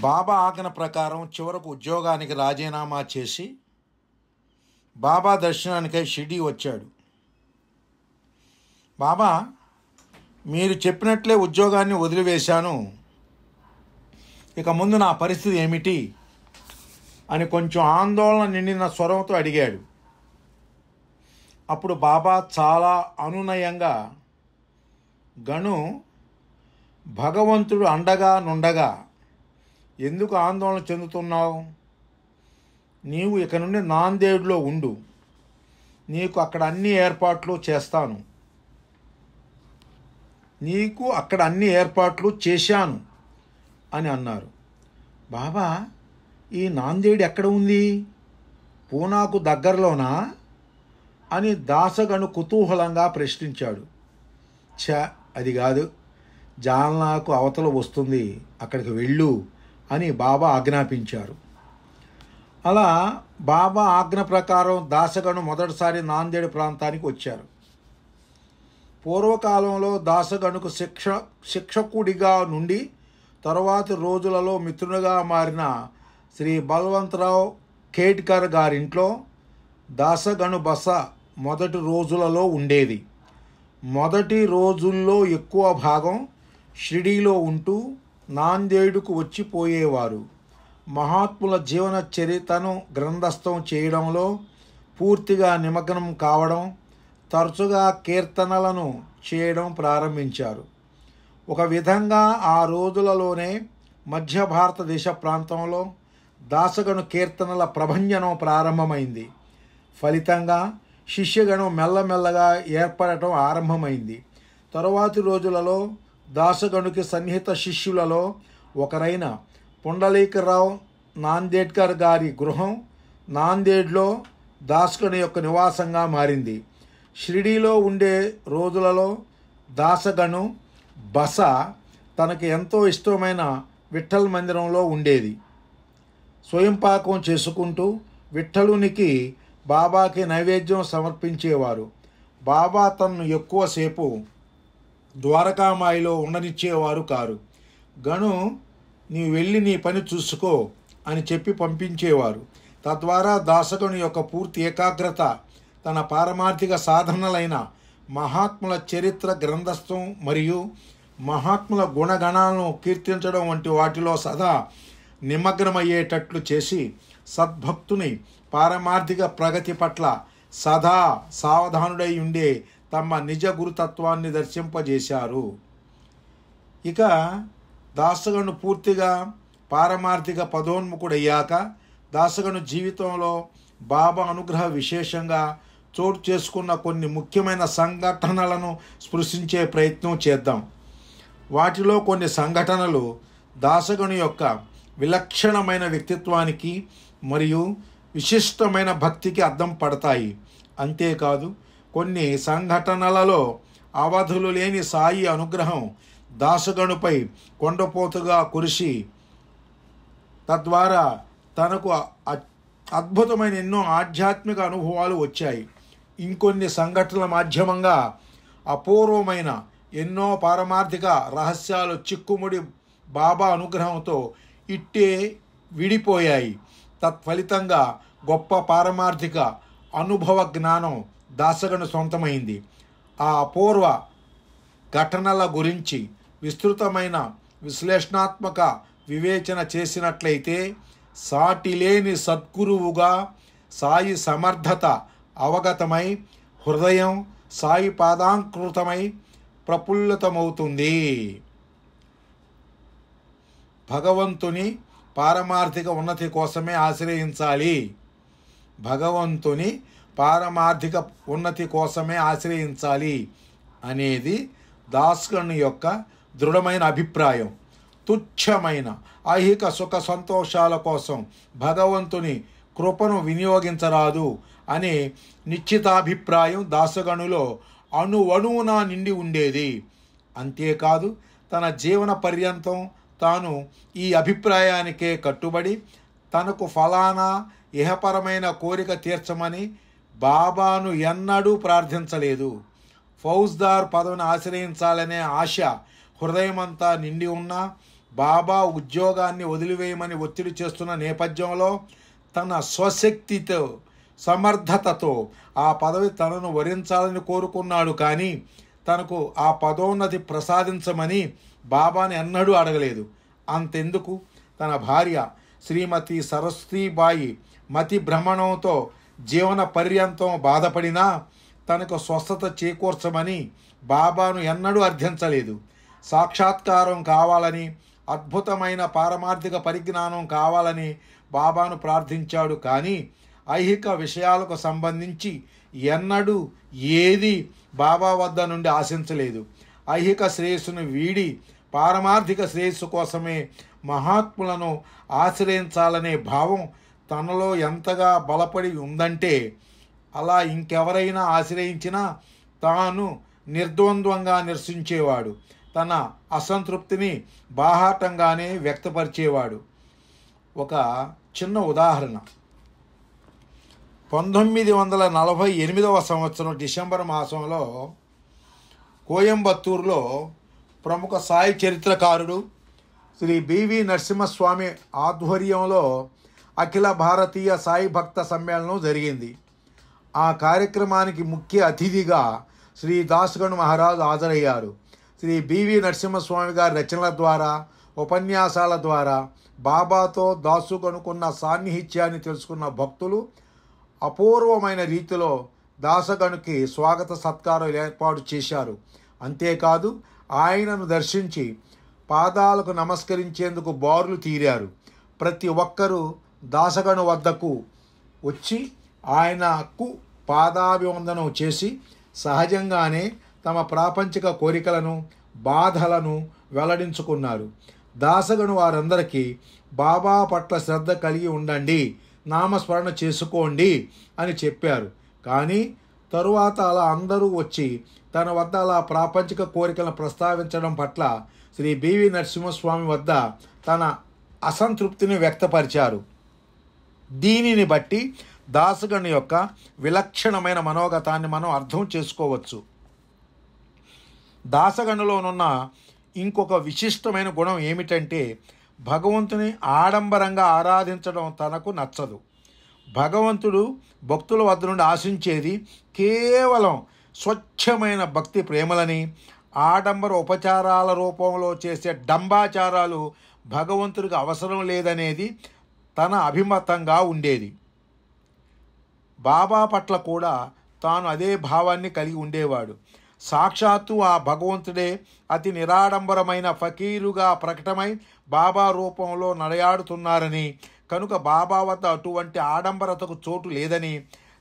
బాబా ఆజ్ఞ ప్రకారం చివరకు ఉద్యోగానికి రాజీనామా చేసి బాబా దర్శనానికై షిరిడీ వచ్చాడు. బాబా, మీరు చెప్పినట్లే ఉద్యోగాన్ని వదిలివేశాను, ఇక ముందు నా పరిస్థితి ఏమిటి అని కొంచెం ఆందోళన నిండిన స్వరంతో అడిగాడు. అప్పుడు బాబా చాలా అనునయంగా, గను, భగవంతుడు అండగా నుండగా ఎందుకు ఆందోళన చెందుతున్నావు? నీవు ఇక నుండి నాందేడ్లో ఉండు, నీకు అక్కడ అన్ని ఏర్పాట్లు చేస్తాను, నీకు అక్కడ అన్ని ఏర్పాట్లు చేశాను అని అన్నారు. బాబా, ఈ నాందేడ్ ఎక్కడ ఉంది? పూనాకు దగ్గరలోనా అని దాసగను కుతూహలంగా ప్రశ్నించాడు. అది కాదు, జాల్నాకు అవతల వస్తుంది, అక్కడికి వెళ్ళు అని బాబా ఆజ్ఞాపించారు. అలా బాబా ఆజ్ఞ ప్రకారం దాసగను మొదటిసారి నాందేడ్ ప్రాంతానికి వచ్చారు. పూర్వకాలంలో దాసగనుకు శిక్షకుడిగా నుండి తరువాతి రోజులలో మిత్రునిగా మారిన శ్రీ బల్వంతరావు ఖేడ్కర్ గారింట్లో దాసగను బస మొదటి రోజులలో ఉండేది. మొదటి రోజుల్లో ఎక్కువ భాగం షిరిడీలో ఉంటూ నాందేడుకు వచ్చిపోయేవారు. మహాత్ముల జీవన చరిత్రను గ్రంథస్థం చేయడంలో పూర్తిగా నిమగ్నం కావడం, తరచుగా కీర్తనలను చేయడం ప్రారంభించారు. ఒక విధంగా ఆ రోజులలోనే మధ్య భారతదేశ ప్రాంతంలో దాసగను కీర్తనల ప్రభంజనం ప్రారంభమైంది. ఫలితంగా శిష్యగణం మెల్లమెల్లగా ఏర్పడటం ఆరంభమైంది. తరువాతి రోజులలో దాసగనుకి సన్నిహిత శిష్యులలో ఒకరైన పుండలీకరావు నాందేడ్కర్ గారి గృహం నాందేడ్లో దాసగను యొక్క నివాసంగా మారింది. షిరిడీలో ఉండే రోజులలో దాసగను బస తనకి ఎంతో ఇష్టమైన విఠల్ మందిరంలో ఉండేది. స్వయంపాకం చేసుకుంటూ విఠలునికి బాబాకి నైవేద్యం సమర్పించేవారు. బాబా తనను ఎక్కువసేపు ద్వారకామాయిలో ఉండనిచ్చేవారు కారు. గను, నీవు వెళ్ళి నీ పని చూసుకో అని చెప్పి పంపించేవారు. తద్వారా దాసగను యొక్క పూర్తి ఏకాగ్రత తన పారమార్థిక సాధనలైన మహాత్ముల చరిత్ర గ్రంథస్థం మరియు మహాత్ముల గుణగణాలను కీర్తించడం వంటి వాటిలో సదా నిమగ్నమయ్యేటట్లు చేసి సద్భక్తుని పారమార్థిక ప్రగతి పట్ల సదా సావధానుడై ఉండే తమ నిజ గురుతత్వాన్ని దర్శింపజేశారు. ఇక దాసగను పూర్తిగా పారమార్థిక పదోన్ముఖుడయ్యాక దాసగను జీవితంలో బాబా అనుగ్రహ విశేషంగా చోటు చేసుకున్న కొన్ని ముఖ్యమైన సంఘటనలను స్పృశించే ప్రయత్నం చేద్దాం. వాటిలో కొన్ని సంఘటనలు దాసగను యొక్క విలక్షణమైన వ్యక్తిత్వానికి మరియు విశిష్టమైన భక్తికి అద్దం పడతాయి. అంతేకాదు, కొన్ని సంఘటనలలో అవధులు లేని సాయి అనుగ్రహం దాసగనుపై కొండపోతుగా కురిసి తద్వారా తనకు అద్భుతమైన ఎన్నో ఆధ్యాత్మిక అనుభవాలు వచ్చాయి. ఇంకొన్ని సంఘటనల మాధ్యమంగా అపూర్వమైన ఎన్నో పారమార్థిక రహస్యాలు చిక్కుముడి బాబా అనుగ్రహంతో ఇట్టే విడిపోయాయి. తత్ఫలితంగా గొప్ప పారమార్థిక అనుభవ జ్ఞానం దాసగను సొంతమైంది. ఆ అపూర్వ ఘటనల గురించి విస్తృతమైన విశ్లేషణాత్మక వివేచన చేసినట్లయితే సాటిలేని సద్గురువుగా సాయి సమర్థత అవగతమై హృదయం సాయి పాదాంకృతమై ప్రఫుల్లితమవుతుంది. భగవంతుని పారమార్థిక ఉన్నతి కోసమే ఆశ్రయించాలి. భగవంతుని పారమార్థిక ఉన్నతి కోసమే ఆశ్రయించాలి అనేది దాసగను యొక్క దృఢమైన అభిప్రాయం. తుచ్చమైన ఐహిక సుఖ సంతోషాల కోసం భగవంతుని కృపను వినియోగించరాదు అనే నిశ్చితాభిప్రాయం దాసగనులో అణువణువున నిండి ఉండేది. అంతేకాదు, తన జీవన పర్యంతం తాను ఈ అభిప్రాయానికే కట్టుబడి తనకు ఫలానా ఇహపరమైన కోరిక తీర్చమని బాబాను ఎన్నడూ ప్రార్థించలేదు. ఫౌజ్దార్ పదవిని ఆశ్రయించాలనే ఆశ హృదయమంతా నిండి ఉన్నా బాబా ఉద్యోగాన్ని వదిలివేయమని ఒత్తిడి చేస్తున్న నేపథ్యంలో తన స్వశక్తితో సమర్థతతో ఆ పదవి తనను వరించాలని కోరుకున్నాడు. కానీ తనకు ఆ పదోన్నతి ప్రసాదించమని బాబాని ఎన్నడూ అడగలేదు. అంతెందుకు, తన భార్య శ్రీమతి సరస్వతీబాయి మతి భ్రమణంతో జీవన పర్యంతం బాధపడినా తనకు స్వస్థత చేకూర్చమని బాబాను ఎన్నడూ అర్థించలేదు. సాక్షాత్కారం కావాలని, అద్భుతమైన పారమార్థిక పరిజ్ఞానం కావాలని బాబాను ప్రార్థించాడు. కానీ ఐహిక విషయాలకు సంబంధించి ఎన్నడూ ఏది బాబా వద్ద నుండి ఆశించలేదు. ఐహిక శ్రేయస్సును వీడి పారమార్థిక శ్రేయస్సు కోసమే మహాత్ములను ఆశ్రయించాలనే భావం తనలో ఎంతగా బలపడి ఉందంటే అలా ఇంకెవరైనా ఆశ్రయించినా తాను నిర్ద్వంద్వంగా నిరసించేవాడు. తన అసంతృప్తిని బాహాటంగానే వ్యక్తపరిచేవాడు. ఒక చిన్న ఉదాహరణ. 1948 సంవత్సరం డిసెంబర్ మాసంలో కోయంబత్తూరులో ప్రముఖ సాయి చరిత్రకారుడు శ్రీ బివి నరసింహస్వామి ఆధ్వర్యంలో అఖిల భారతీయ సాయి భక్త సమ్మేళనం జరిగింది. ఆ కార్యక్రమానికి ముఖ్య అతిథిగా శ్రీ దాసగణు మహారాజ్ హాజరయ్యారు. శ్రీ బివి నరసింహస్వామి గారి రచనల ద్వారా, ఉపన్యాసాల ద్వారా బాబాతో దాసుగణుకున్న సాన్నిహిత్యాన్ని తెలుసుకున్న భక్తులు అపూర్వమైన రీతిలో దాసగణుకి స్వాగత సత్కారం ఏర్పాటు చేశారు. అంతేకాదు, ఆయనను దర్శించి పాదాలకు నమస్కరించేందుకు బారులు తీరారు. ప్రతి ఒక్కరూ దాసగణు వద్దకు వచ్చి ఆయనకు పాదాభివందనం చేసి సహజంగానే తమ ప్రాపంచిక కోరికలను, బాధలను వెల్లడించుకున్నారు. దాసగణు వారందరికీ బాబా పట్ల శ్రద్ధ కలిగి ఉండండి, నామస్మరణ చేసుకోండి అని చెప్పారు. కానీ తరువాత అలా అందరూ వచ్చి తన వద్ద అలా ప్రాపంచిక కోరికలను ప్రస్తావించడం పట్ల శ్రీ బివి నరసింహస్వామి వద్ద తన అసంతృప్తిని వ్యక్తపరిచారు. దీనిని బట్టి దాసగణు యొక్క విలక్షణమైన మనోగతాన్ని మనం అర్థం చేసుకోవచ్చు. దాసగణులోనున్న ఇంకొక విశిష్టమైన గుణం ఏమిటంటే భగవంతుని ఆడంబరంగా ఆరాధించడం తనకు నచ్చదు. భగవంతుడు భక్తుల వద్ద నుండి ఆశించేది కేవలం స్వచ్ఛమైన భక్తి ప్రేమలని. ఆడంబర ఉపచారాల రూపంలో చేసే డంబాచారాలు భగవంతుడికి అవసరం లేదనేది తన అభిమతంగా ఉండేది. బాబా పట్ల కూడా తాను అదే భావాన్ని కలిగి ఉండేవాడు. సాక్షాత్తు ఆ భగవంతుడే అతి నిరాడంబరమైన ఫకీరుగా ప్రకటమై బాబా రూపంలో నడయాడుతున్నారని, కనుక బాబా వద్ద అటువంటి ఆడంబరతకు చోటు లేదని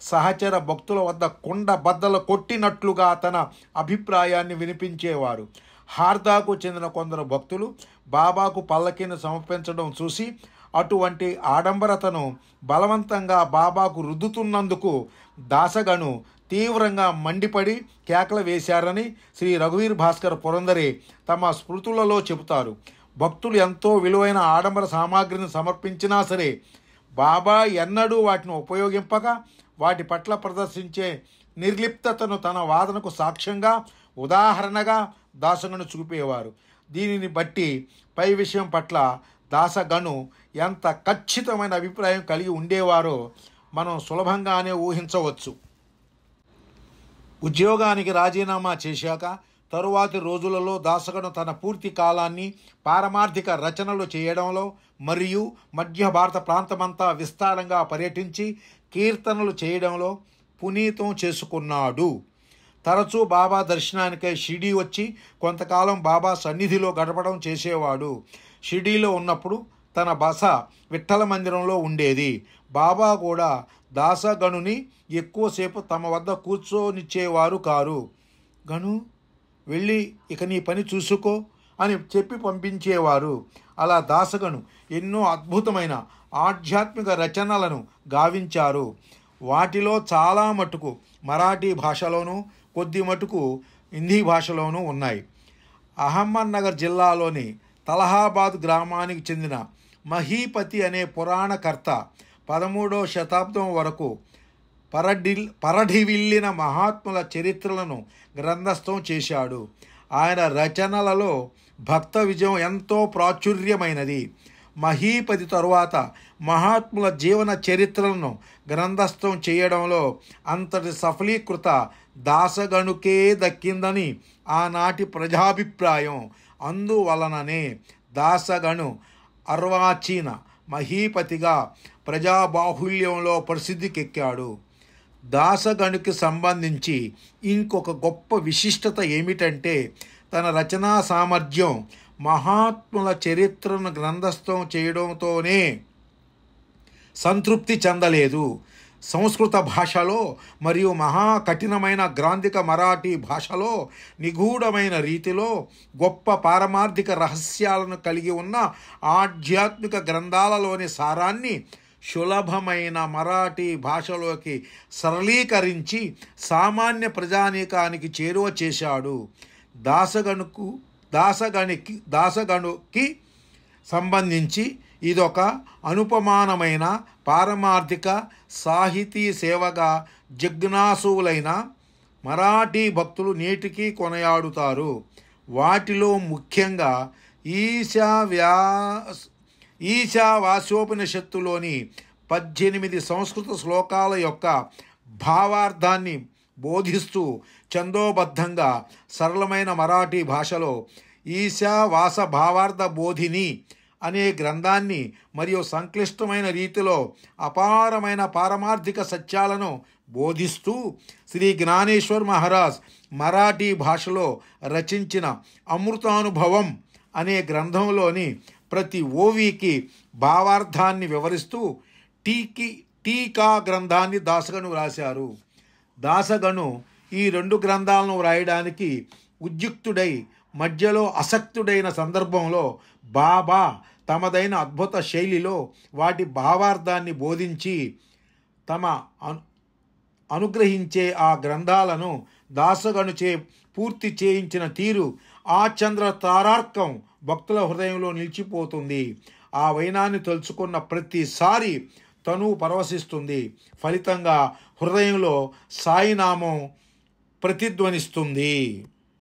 సహచర భక్తుల వద్ద కుండ బద్దలు కొట్టినట్లుగా తన అభిప్రాయాన్ని వినిపించేవారు. హార్దాకు చెందిన కొందరు భక్తులు బాబాకు పల్లకీని సమర్పించడం చూసి అటువంటి ఆడంబరతను బలవంతంగా బాబాకు రుద్దుతున్నందుకు దాసగణు తీవ్రంగా మండిపడి కేకలు వేశారని శ్రీ రఘువీర్ భాస్కర్ పురందరే తమ స్మృతులలో చెబుతారు. భక్తులు ఎంతో విలువైన ఆడంబర సామాగ్రిని సమర్పించినా సరే బాబా ఎన్నడూ వాటిని ఉపయోగింపక వాటి పట్ల ప్రదర్శించే నిర్లిప్తతను తన వాదనకు సాక్ష్యంగా, ఉదాహరణగా దాసగణు చూపేవారు. దీనిని బట్టి పై విషయం పట్ల దాసగణు ఎంత ఖచ్చితమైన అభిప్రాయం కలిగి ఉండేవారో మనం సులభంగానే ఊహించవచ్చు. ఉద్యోగానికి రాజీనామా చేశాక తరువాతి రోజులలో దాసగణు తన పూర్తి కాలాన్ని పారమార్థిక రచనలు చేయడంలో మరియు మధ్య భారత ప్రాంతమంతా విస్తారంగా పర్యటించి కీర్తనలు చేయడంలో పునీతం చేసుకున్నాడు. తరచూ బాబా దర్శనానికై షిరిడీ వచ్చి కొంతకాలం బాబా సన్నిధిలో గడపడం చేసేవాడు. షిరిడీలో ఉన్నప్పుడు తన బస విఠ్ఠల మందిరంలో ఉండేది. బాబా కూడా దాసగణుని ఎక్కువసేపు తమ వద్ద కూర్చోనిచ్చేవారు కారు. గణు, వెళ్ళి ఇక నీ పని చూసుకో అని చెప్పి పంపించేవారు. అలా దాసగణు ఎన్నో అద్భుతమైన ఆధ్యాత్మిక రచనలను గావించారు. వాటిలో చాలా మటుకు మరాఠీ భాషలోనూ, కొద్ది మటుకు హిందీ భాషలోనూ ఉన్నాయి. అహ్మద్నగర్ జిల్లాలోని తలహాబాద్ గ్రామానికి చెందిన మహీపతి అనే పురాణకర్త 13వ శతాబ్దం వరకు పరఢివిల్లిన మహాత్ముల చరిత్రలను గ్రంథస్థం చేశాడు. ఆయన రచనలలో భక్త విజయం ఎంతో ప్రాచుర్యమైనది. మహీపతి తరువాత మహాత్ముల జీవన చరిత్రలను గ్రంథస్థం చేయడంలో అంతటి సఫలీకృత దాసగణుకే దక్కిందని ఆనాటి ప్రజాభిప్రాయం. అందువలననే దాసగణు అర్వాచీన మహీపతిగా ప్రజాబాహుల్యంలో ప్రసిద్ధికెక్కాడు. దాసగణుకి సంబంధించి ఇంకొక గొప్ప విశిష్టత ఏమిటంటే తన రచనా సామర్థ్యం మహాత్ముల చరిత్రను గ్రంథస్థం చేయడంతోనే సంతృప్తి చెందలేదు. సంస్కృత భాషలో మరియు మహా కఠినమైన గ్రాంధిక మరాఠీ భాషలో నిగూఢమైన రీతిలో గొప్ప పారమార్థిక రహస్యాలను కలిగి ఉన్న ఆధ్యాత్మిక గ్రంథాలలోని సారాన్ని సులభమైన మరాఠీ భాషలోకి సరళీకరించి సామాన్య ప్రజానీకానికి చేరువ చేశాడు. దాసగణుకి సంబంధించి ఇదొక అనుపమానమైన పారమార్థిక సాహితీ సేవగా జిజ్ఞాసులైన మరాఠీ భక్తులు నేటికీ కొనియాడుతారు. వాటిలో ముఖ్యంగా ఈశావాస్యోపనిషత్తులోని 18 సంస్కృత శ్లోకాల యొక్క భావార్థాన్ని బోధిస్తూ ఛందోబద్ధంగా సరళమైన మరాఠీ భాషలో ఈశావాస భావార్థ బోధిని అనే గ్రంథాన్ని మరియు సంక్లిష్టమైన రీతిలో అపారమైన పారమార్థిక సత్యాలను బోధిస్తూ శ్రీ జ్ఞానేశ్వర్ మహారాజ్ మరాఠీ భాషలో రచించిన అమృతానుభవం అనే గ్రంథంలోని ప్రతి ఓవికి భావార్థాన్ని వివరిస్తూ టీకా గ్రంథాన్ని దాసగణు వ్రాశారు. దాసగణు ఈ 2 గ్రంథాలను వ్రాయడానికి ఉద్యుక్తుడై మధ్యలో అసక్తుడైన సందర్భంలో బాబా తమదైన అద్భుత శైలిలో వాటి భావార్థాన్ని బోధించి తమ అనుగ్రహించే ఆ గ్రంథాలను దాసగణుచే పూర్తి చేయించిన తీరు ఆచంద్ర తారార్కం భక్తుల హృదయంలో నిలిచిపోతుంది. ఆ వైనాన్ని తలుచుకున్న ప్రతిసారి తను పరవశిస్తుంది. ఫలితంగా హృదయంలో సాయినామం ప్రతిధ్వనిస్తుంది.